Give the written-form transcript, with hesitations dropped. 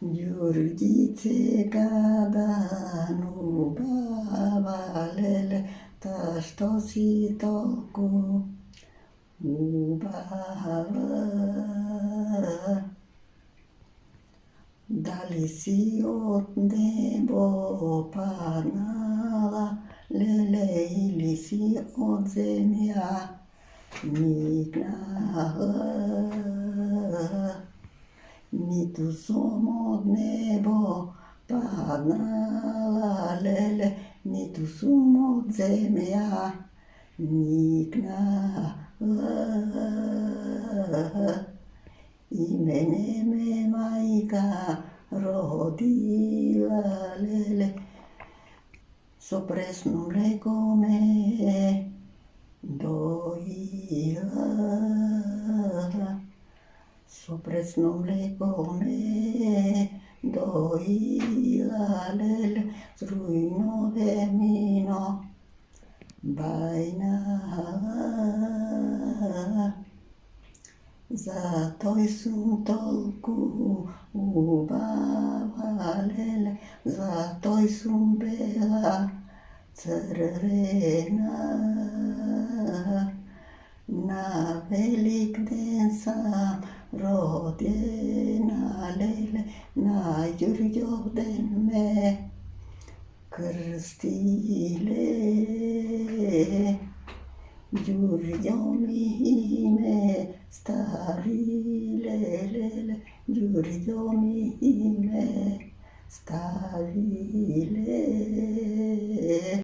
Ѓурѓице гадану баба леле, та што си толку убава? Дали си од небо паднала, леле, или си од земја никнала? Ниту сум од небо паднала, леле, ниту сум од земја никнала. И мене ме мајка родила, леле, со пресно млеко ме доила. Со пресно млеко ме доила, леле, зрујно вемино бајнала. Затој сум толку убава, леле, затој сум бела црвена. На велик ден сам родена, леле, на Ѓурѓовден ме крстиле. Ѓурѓо ми име ставиле, леле, Ѓурѓо ми име ставиле.